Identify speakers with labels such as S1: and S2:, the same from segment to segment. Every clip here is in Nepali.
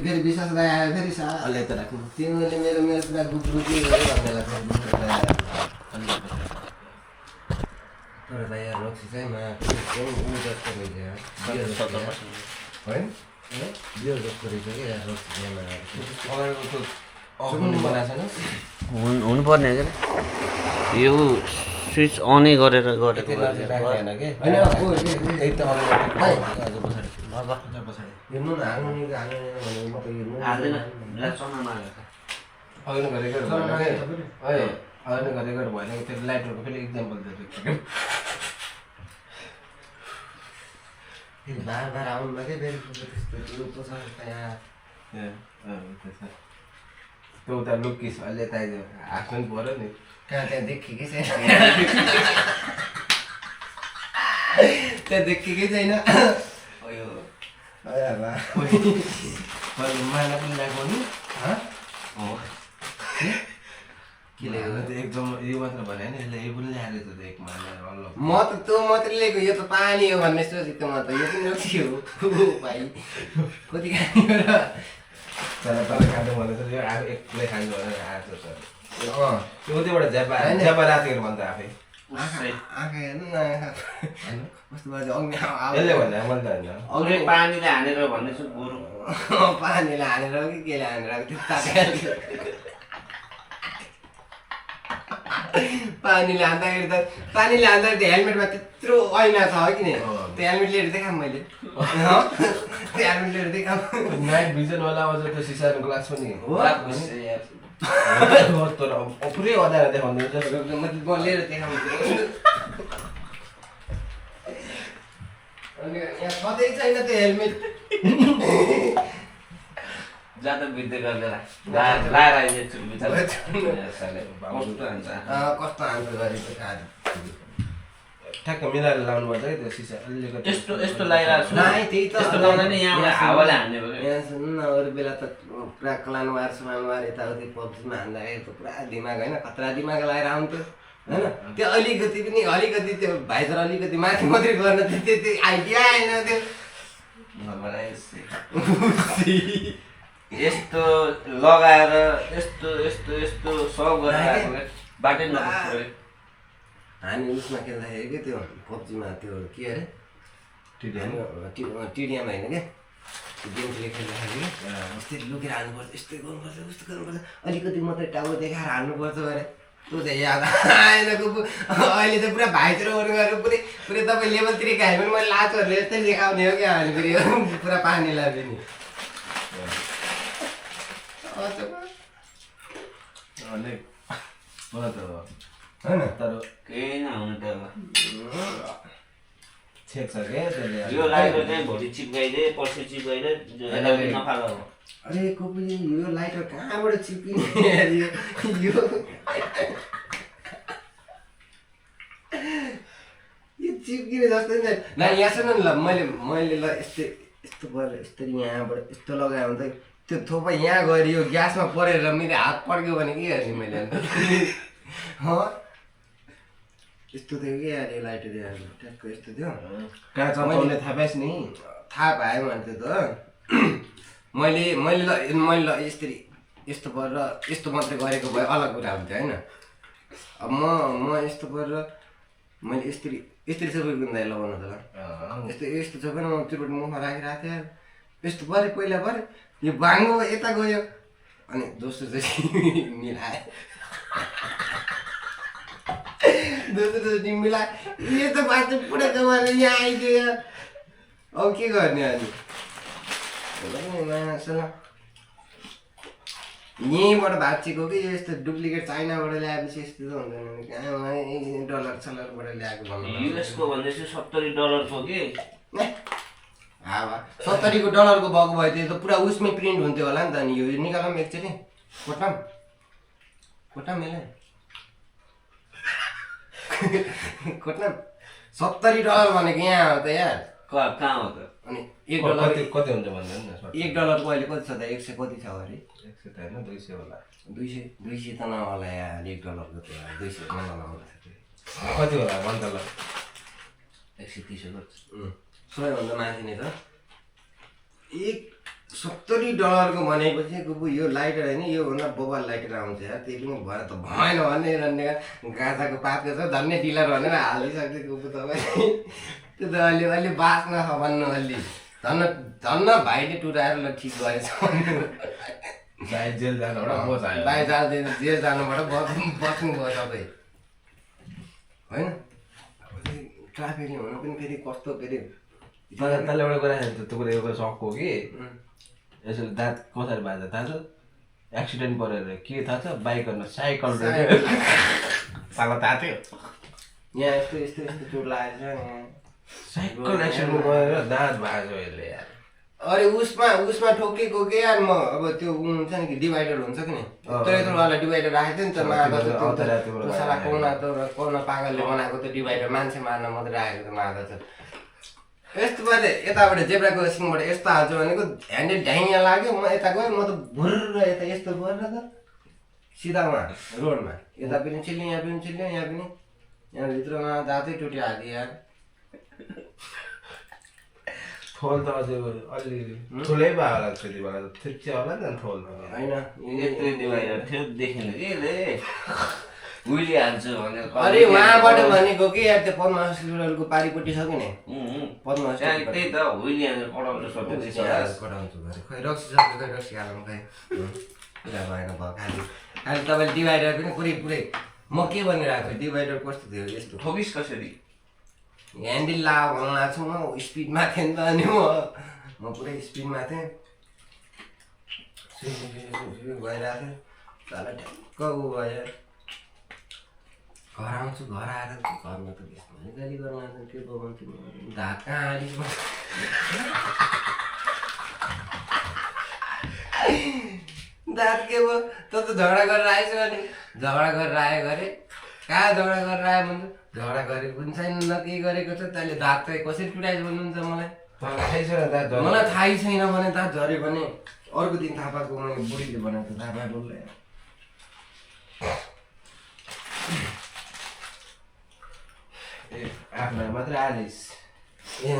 S1: फेरि विश्वास आयो फेरि
S2: अलि त राख्नु
S1: तिमीले मेरो कुरा गुप्रुटी गऱ्यो भन्ने लाग्छ तर त यहाँ रक्सी चाहिँ मा ऊ जस्तो रहेछ होइन बियर जस्तो रहेछ कि यहाँ रक्सी
S3: हुनुपर्ने क्या यो स्विच अनै गरेर गरेको
S1: हेर्नु न हाल्नु भने म त हेर्नु
S2: भएन त्यो लाइटरको फेरि इक्जाम्पल दिएको
S1: बार बार आउनु लाग्यो फेरि त्यस्तो छ यहाँ
S2: त्यो उता लुकिस अहिले त हाँस्नु पनि पऱ्यो नि
S1: कहाँ त्यहाँ देखिएकै छैन त्यहाँ देखिएकै छैन
S2: माला पनि लाग्यो नि
S1: के
S2: एकदम यो मात्र भने नि यसले यो पनि ल्याएको छ एक माला
S1: म त त्यो मात्रै लिएको यो त पानी हो भन्ने सोचेको त म त यो पनि रक्सी हो भाइ कति खाने हो र
S2: तर खानु भने त यो आफू एक्लै खानु भनेर आएको छ त्यो त्योबाट झ्यापा रातिहरू भन्छ आफै
S1: आँखा हेर्नु न आँखा कस्तो भन्छ
S2: यसले भन्दा मैले त होइन
S3: पानीले हानेर भन्दैछु बरु
S1: पानीले हानेर कि केले हानेर त्यो ताकेर पानीले हान्दाखेरि त त्यो हेलमेटमा त्यत्रो ऐना छ कि नि त्यो हेलमेट लिएर देखाऊँ मैले त्यो हेलमेट लिएर देखाऊँ
S2: नाइट भिजनवाला आउँछ त्यो सिसाको ग्लास पनि पुरै अँध्यारो देखाउँदै
S1: म लिएर देखाउँछु अनि यहाँ सधैँ छैन त्यो हेलमेट
S3: जाँदा बित्दै गरेर लाएर आइदिन्छु
S1: कस्तो हान्छ गरेको
S2: ठ्याक्क मिलाएर लाउनु पर्छ कि त्यो सिसा अलिकति
S3: यस्तो यस्तो लगाइरहेको छु
S1: त्यही त
S3: यस्तो लाउँदा नि यहाँबाट हावाले हान्ने भयो
S1: यहाँ सुन्नु न अरू बेला त पुरा क्लानवार सुलानवार यताउति पब्जीमा हान्दाखेरि त पुरा दिमाग होइन खतरा दिमाग लगाएर आउँथ्यो होइन त्यो अलिकति त्यो भाइचर अलिकति माथि मात्रै गर्न त्यो आइडिया आएन त्यो
S3: यस्तो लगाएर यस्तो यस्तो यस्तो सब गरेर बाटै नपुग्यो
S1: हामी उसमा खेल्दाखेरि के त्यो पब्जीमा त्यो के अरे टिडिएम होइन क्या गेमले खेल्दाखेरि यस्तै लुकेर हाल्नुपर्छ यस्तै गर्नुपर्छ उस्तो गर्नुपर्छ अलिकति मात्रै टाउको देखाएर हाल्नुपर्छ अरे त्यो चाहिँ याद आएन अहिले त पुरा भाइचुरोहरू गरेर पुरै तपाईँ लेभलतिर खायो भने मैले लाचहरूले यस्तै देखाउने हो क्या भने फेरि पुरा पानी लाग्यो नि
S2: होइन तर
S3: केही नहुनु त
S2: छेक छ क्या त्यसले
S3: यो लाइटर चाहिँ भोलि चिप्काइदे पर्सि चिप्काइदे नफाला हो
S1: अरे कोपी यो लाइटर कहाँबाट चिप्किने यो चिप्किने जस्तै न यहाँ सुन न ल मैले ल यस्तो गरेर यस्तरी यहाँबाट यस्तो लगायो भने त त्यो थोपा यहाँ गएर यो ग्यासमा परेर मेरो हात पड्क्यो भने के गर्ने मैले यस्तो थियो कि यार यो लाइटर ट्याक्क यस्तो थियो
S2: कहाँ चलाउने थाहा पाइस् नि
S1: थाहा पाएँ भने त्यो त मैले ल यसरी यस्तो गरेर यस्तो मात्रै गरेको भए अलग कुरा हुन्थ्यो होइन अब म यस्तो गरेर मैले यस्तरी सबै गुन्दा लगाउनु त यस्तो सबै म त्योबाट मुखमा राखिरहेको थिएँ यस्तो पऱ्यो पहिला पऱ्यो यो बाङ्गो यता गयो अनि दोस्रो चाहिँ मिलाएँ दोस्रो चाहिँ मिलाएँ यो त बाटो पुरा जमाले यहाँ आइदियो यहाँ अब के गर्ने अनि यहीँबाट भाँचेको कि यस्तो डुप्लिकेट चाइनाबाट ल्याएपछि यस्तो त हुँदैन कहाँ डलर सलरबाट ल्याएको भन्नु
S3: युएसको भन्दैछु $70 कि
S1: 70 को डलरको भएको भए त्यो त पुरा उसमै प्रिन्ट हुन्थ्यो होला नि त अनि यो निकालौँ एकचोटि कोटाम यसलाई कोटाम $70 भनेको यहाँ हो त यार
S3: कहाँ हो त
S1: अनि
S2: $1 कति हुन्छ भन्दैन न
S1: $1 को अहिले कति छ त 100 कति छ अरे
S2: 100 त हैन 200 होला
S1: 200 त नहोला यार $1 को त 200 नहोला
S2: कति होला भन्छ ल
S3: 130
S1: सबैभन्दा माथि नै त $70 भनेपछि गुबु यो लाइटर होइन योभन्दा बोबा लाइटर आउँछ यार त्यही पनि भएर त भएन भने रन्ने गाजाको पातको छ धन्य डिलर भनेर हालिसक्यो गुबु तपाईँ त्यो त अलि बाँच्न भन्नु अलि धन्न भाइले टुराएर ल ठिक गरेछ
S2: भाइ जेल जानुबाट बचायो
S1: भाइ जेल जानुबाट बच्नुभयो तपाईँ होइन ट्राफिकिङ हुनु पनि फेरि कस्तो फेरि
S2: तैँले एउटा कुरा त्यो कुरा एउटा सक हो कि यसो दाँत कसरी बाँध्छ थाहा छ एक्सिडेन्ट परेर के थाहा छ बाइकहरूमा साइकल पाला तात्यो
S1: यहाँ यस्तो चोट लागेको छ
S2: साइकल एक्सिडेन्ट गरेर दाँत भाँच्यो यसले यार
S1: अरे उसमा ठोकेको के यार म अब त्यो हुन्छ नि कि डिभाइडर हुन्छ कि नि त्यत्रोवाला डिभाइडर राखेको थियो नि त मार्दा कोना पागलले बनाएको त्यो डिभाइडर मान्छे मार्न मात्रै राखेको थियो मार्दा छ यस्तो बाटो यताबाट जेब्रा क्रसिङबाट यस्तो हाल्छु भनेको ह्यान्डल ढ्याङ्या लाग्यो म यता गएँ म त भुर्र यता यस्तो गरेर त सिधा उहाँ रोडमा यता पनि चिल्ल्यो यहाँ पनि चिल्ल्यो यहाँ पनि यहाँभित्रमा दाँतै टुट्यो हाल्यो यार
S2: ठोल त अझै अलि ठुलै भयो होला त्यति बेला त ठिक होला नि त ठोल
S1: होइन
S3: यत्रो डिभाइडर थियो देखेन कि यसले उहिले हाल्छु भनेर
S1: अरे उहाँबाट भनेको कि यार त्यो पद्मा हस्पिटलको पारिपट्टि छ कि नि पद्मा हस्पिटल
S3: त्यही त उहिले हाल्नु पढाउँछु सोध्दैछ
S1: पठाउँछु घरे खै रक्सी सक्यो खै रक्सी हालौँ खै कुरा भएन भयो खालि तपाईँले डिभाइडर पनि पुरै म के भनिरहेको छु डिभाइडर कस्तो थियो यस्तो
S3: ठोकिस कसरी
S1: ह्यान्डल ला भन्नु लाग्छ म स्पिडमा थिएँ नि त अनि म पुरै स्पिडमा थिएँ गइरहेको थिएँ तर ठ्याक्क ऊ भयो घर आउँछु घर आएर घरमा त त्यस्तो गाली गर्न लाग्छ के बगाउँछु धात कहाँ हालिस दाँत के भयो त झगडा गरेर आएछ भने झगडा गरेर आयो गरे कहाँ झगडा गरेर आयो भन्छु झगडा गरेको पनि छैन न के गरेको छ तैँले दाँत चाहिँ कसरी टुटाएछ भन्नुहुन्छ मलाई मलाई थाहै छैन भने दाँत झऱ्यो भने अर्को दिन थाहा पाएको मैले बुढीले बनाएको थाहा पाए बोल्दै
S2: आफ्नो मात्रै आलिस
S1: ए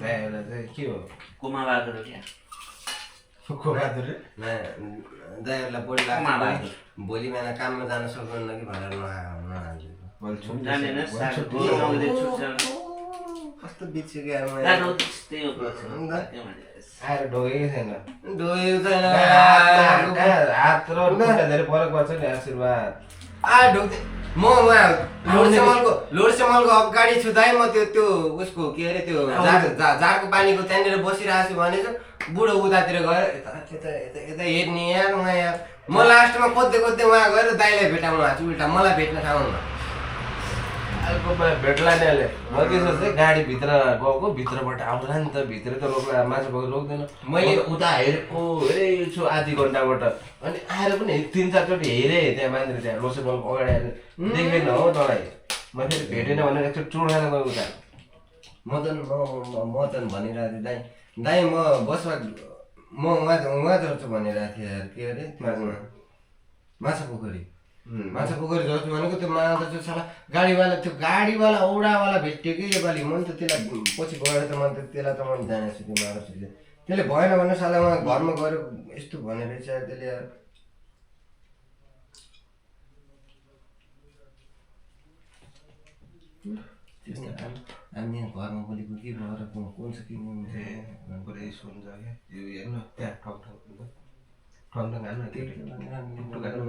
S2: चाहिँ के हो
S3: कुमा बहादुर क्या
S1: दाइहरूलाई बोली लाग्छ भोलि बिहान काममा जान सक्नुहुन्न कि भनेर कस्तो बित्छु क्या
S2: आएर ढोगेकै छैन
S1: ढोगेको छैन
S2: हात र धेरै फरक पर्छ नि आशीर्वाद
S1: ढोक्दै म उहाँ लोड समलको अगाडि छु दाइ म त्यो उसको के अरे त्यो जारको पानीको त्यहाँनिर बसिरहेको छु भने बुढो उतातिर गएर यता हेर्ने यार उहाँ यार म लास्टमा खोज्दै उहाँ गएर दाइलाई भेटाउनु भएको छु उल्टा मलाई भेट्न ठाउँमा
S2: भेट्ला नि अहिले म के सोच्थेँ गाडीभित्र गएको भित्रबाट आउँला नि त भित्र त रोक्ला मान्छे भएको रोक्दैन मैले उता हेरेको छु आधी घन्टाबाट अनि आएर पनि 3-4 चोटि हेरेँ त्यहाँ मान्छेले त्यहाँ लोसेबलको अगाडि आएर देखेन हो तँलाई म फेरि भेटेन भनेर एकचोटि चुड खान गएको उता
S1: मदन भनिरहेको थिएँ दाइ म बसमा म उहाँ झर्छु भनिरहेको थिएँ यार के अरे माछा पोखरी झर्छु भनेको त्यो माछा चाहिँ साला गाडीवाला औडावाला भेट्यो कि योपालि म त त्यसलाई पछि गएर त मैले त्यसलाई त मैले जानेको छु त्यो माछाले त्यसले भएन भने साला उहाँ घरमा गएर यस्तो भनेर चाहिँ त्यसले हामी यहाँ घरमा बोलेको के भएर कुन छ कि
S2: पुरै सुन्छ क्या यो हेर्नु त्यहाँ ठन्डा खानु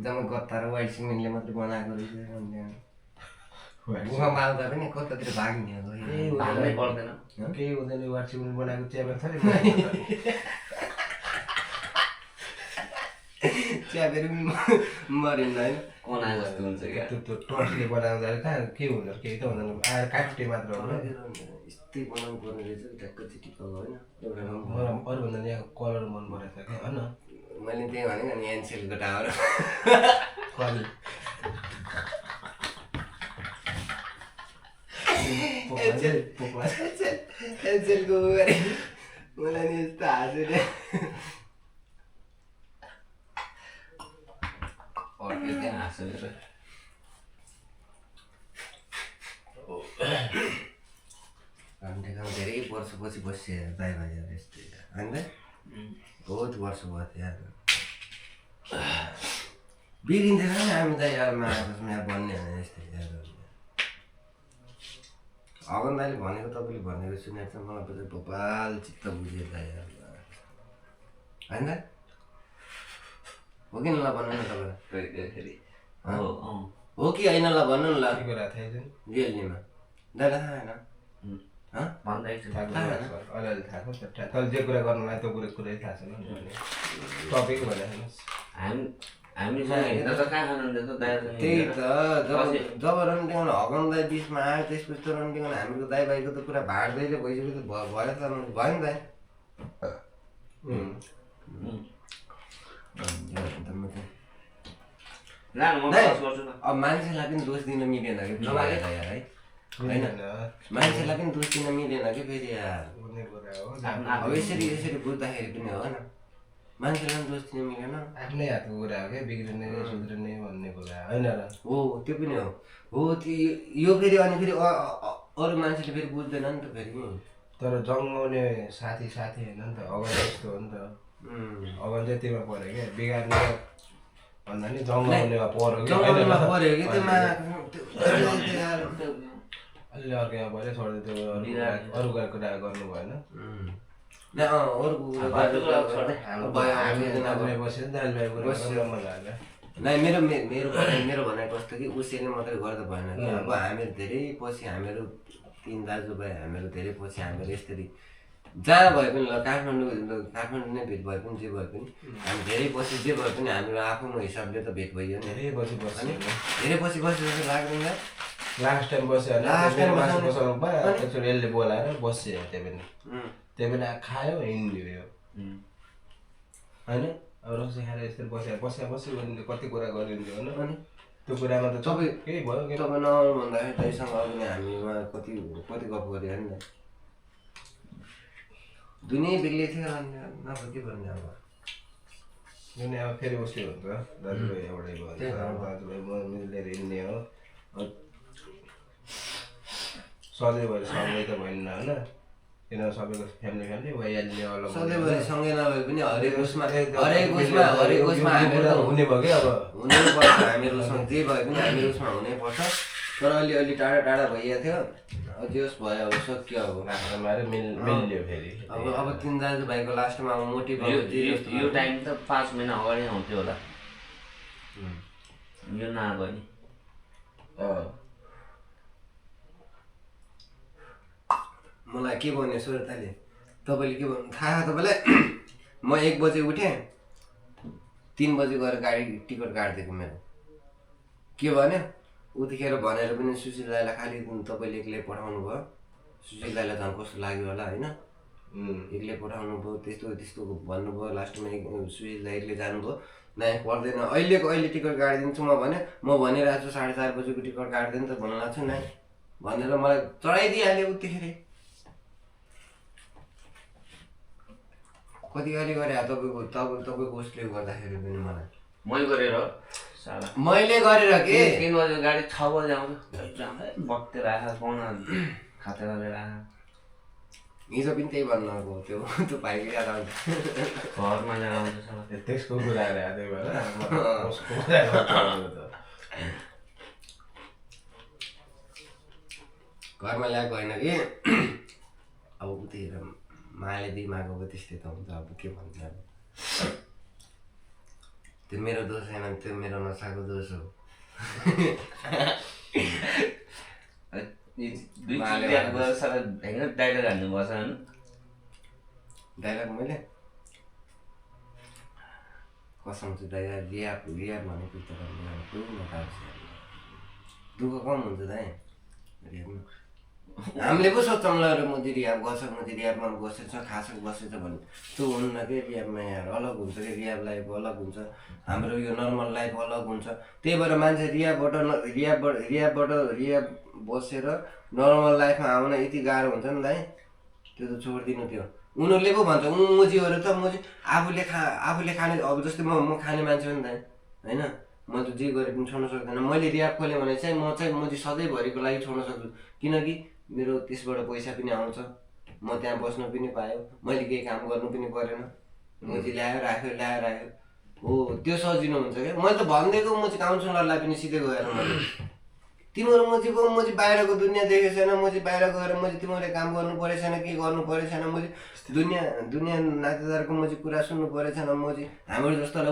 S1: जम्मा गत्ता र वाइट सिमेन्टले मात्रै बनाएको रहेछ उहाँ माल्दा पनि कतातिर भाग्ने
S3: पर्दैन
S2: केही हुँदैन वाइट सिमेन्ट बनाएको चियाबारी थोरै
S1: चियाबेरी पनि मरिन्न होइन
S3: कोना जस्तो हुन्छ क्या
S2: त्यो टर्चले बनाउँदा कहाँ के हुँदैन केही त हुँदैन आएर काटुटे मात्र हो
S1: यस्तै बनाउनु पर्ने रहेछ ट्याक्क चिटिक्क होइन
S2: अरूभन्दा यहाँ कलर मन परेको छ क्या होइन
S1: मैले त्यही भनेको नि एनसेलको टावर एनसेलको मलाई नि यस्तो हाँसेर
S3: त्यहाँ हाँसेर
S1: धेरै वर्ष पछि बसियो दाइ भाइ यस्तै होइन त बहुत वर्ष भयो थियो यार बिग्रिन्थेन नि हामी त यार मायासँग यहाँ भन्ने होइन यस्तै यार अगन दाइले भनेको तपाईँले भनेको सुनेको छ मलाई पनि भोपाल चित्त बुझ्यो त यार होइन हो कि न ल भन्नु न तपाईँलाई हो कि होइन ल भन्नु न ल रियलनीमा दाइलाई थाहा होइन
S2: तर जे कुरा गर्नुलाई त्यो कुरै थाहा छैन टपिक भनेर
S1: त्यही त जब रन्डिङ हगन दाई बिचमा आयो त्यसपछि त रन्डिङ हामीको दाइ भाइको त पुरा भाड्दैले भइसक्यो त भयो त भयो नि दाइ अब मान्छेलाई पनि दोष दिन मिलेन कि यार है होइन मान्छेलाई पनि दोष दिन मिलेन कि फेरि यार अब यसरी बुझ्दाखेरि पनि हो न मान्छेलाई पनि दोष दिन मिलेन
S2: आफ्नै हातको कुरा हो क्या बिग्रिने सुध्रिने भन्ने कुरा होइन र
S1: हो त्यो पनि हो यो फेरि अनि फेरि अरू मान्छेले फेरि बुझ्दैन नि त फेरि
S2: तर जङ्गाउने साथी होइन नि त अगन यस्तो हो नि त अगन चाहिँ त्योमा पऱ्यो क्या बिगार्ने भन्दा नि जङ्गाउनेमा पऱ्यो कि अलि अर्कोमा पऱ्यो छोड्दै त्यो अरू कुरा गर्नु भएन
S1: मेरो भनाइ कस्तो कि उसैले मात्रै गर्दा भएन कि अब हामीहरू धेरै पछि हामीहरू 3 दाजुभाइ हामीहरू धेरै पछि हामीहरू यसरी जहाँ भए पनि ल काठमाडौँ नै भेट भए पनि जे भए पनि हामी धेरै पछि जे भए पनि हाम्रो आफ्नो हिसाबले त भेट भइयो नि
S2: धेरै पछि
S1: बस्यो जस्तो लाग्दैन
S2: लास्ट टाइम बस्यो भने यसले बोलाएर बस्यो त्यही पनि खायो हिँड्यो होइन अब रक्सी खाएर यस्तरी बस्यो भने कति कुरा गरिन्थ्यो होइन
S1: अनि
S2: त्यो कुरामा त
S1: तपाईँ
S2: केही भयो
S1: तपाईँ नआउनु भन्दाखेरि दाइसँग अघि नै हामी उहाँ कति गफ गऱ्यो नि त दुनियाँ बेग्लै थियो नभए के भन्ने अब
S2: जुन अब फेरि उसले हुन्छ दाजुभाइ एउटै भन्छ दाजुभाइ मिलेर हिँड्ने हो सधैँभरि सँगै त भएन होइन किनभने सबैको फ्यामिली भइहाल्ने अलग
S1: सधैँभरि सँगै नभए पनि हरेक उसमा
S2: हुने भयो कि अब
S1: हुनुपर्छ हामीहरू जे भए पनि हामीहरू उसमा हुनैपर्छ तर अलि टाढा भइएको थियो जे होस् भयो अब सक्यो अब
S2: मिल्यो फेरि
S1: अब 3 दाजुभाइको लास्टमा अब मोटिभ
S3: यो टाइम त 5 महिना अगाडि आउँथ्यो होला यो नआएको नि
S1: मलाई के भन्यो सुरताले तपाईँले के भन्नु थाहा तपाईँलाई म 1 बजे उठेँ 3 बजे गएर गाडी टिकट काटिदिएको मेरो के भन्यो उतिखेर भनेर पनि सुशील दाइलाई खालि तपाईँले एक्लै पठाउनु भयो सुशील दाइलाई झन् कस्तो लाग्यो होला होइन एक्लै पठाउनु भयो त्यस्तो भन्नुभयो लास्टमा सुशील दाइ एक्लै जानुभयो नै पर्दैन अहिले टिकट काटिदिन्छु म भनिरहेको छु 4:30 बजेको टिकट काटिदिनु त भन्नु लाग्छु नै भनेर मलाई चढाइदिइहाल्यो उतिखेर कति गाली गरे तपाईँको उसले गर्दाखेरि पनि मलाई मैले गरेर के
S3: 3 बजे गाडी 6 बजे आउँछ बक्तेर आएर पाउन खातेर लिएर आएर
S1: हिजो पनि त्यही भन्नुभएको त्यो भाइको याद आउँछ
S3: घरमा ल्याएर आउँछ
S2: त्यसको कुरा
S1: घरमा ल्याएको होइन कि अब उतिखेर माले दिमाग अब त्यस्तै त हुन्छ अब के भन्छ अब त्यो मेरो दोष छैन त्यो मेरो नसाको दोष हो
S3: डाइलग हान्नुपर्छ होइन
S1: डाइलग मैले कसम चाहिँ दाइ रियाब भन्ने पुस्तक दुःख कम हुन्छ दाइ रियाबमा हामीले पो सोच्छौँ ल म चाहिँ रियाब गर्छ म चाहिँ रियाबमा बसेछ खास बसेछ भन्ने त्यो हुन्न कि रियाबमा यहाँ अलग हुन्छ कि रियाब लाइफ अलग हुन्छ हाम्रो यो नर्मल लाइफ अलग हुन्छ त्यही भएर मान्छे रियाब बसेर नर्मल लाइफमा आउन यति गाह्रो हुन्छ नि दाइ त्यो त छोडिदिनु त्यो उनीहरूले पो भन्छ मोजीहरू त मोजी आफूले खाने अब जस्तै म खाने मान्छे हो नि दाइ होइन म त जे गरे पनि छोड्न सक्दैन मैले रियाब खोलेँ भने चाहिँ म चाहिँ सधैँभरिको लागि छोड्न सक्छु किनकि मेरो त्यसबाट पैसा पनि आउँछ म त्यहाँ बस्नु पनि पायो, मैले केही काम गर्नु पनि परेन, मोची ल्यायो राख्यो हो त्यो सजिलो हुन्छ क्या। मैले त भनिदिएको म चाहिँ काउन्सिलरलाई पनि सिधै गएर मैले तिमीहरू म चाहिँ बाहिरको दुनियाँ देखेको छैन, म चाहिँ बाहिर गएर म चाहिँ तिमीहरूले काम गर्नु परेको छैन, के गर्नु परेको छैन, म चाहिँ दुनियाँ नातेदारको म चाहिँ कुरा सुन्नु परेको छैन, म चाहिँ हाम्रो जस्तोलाई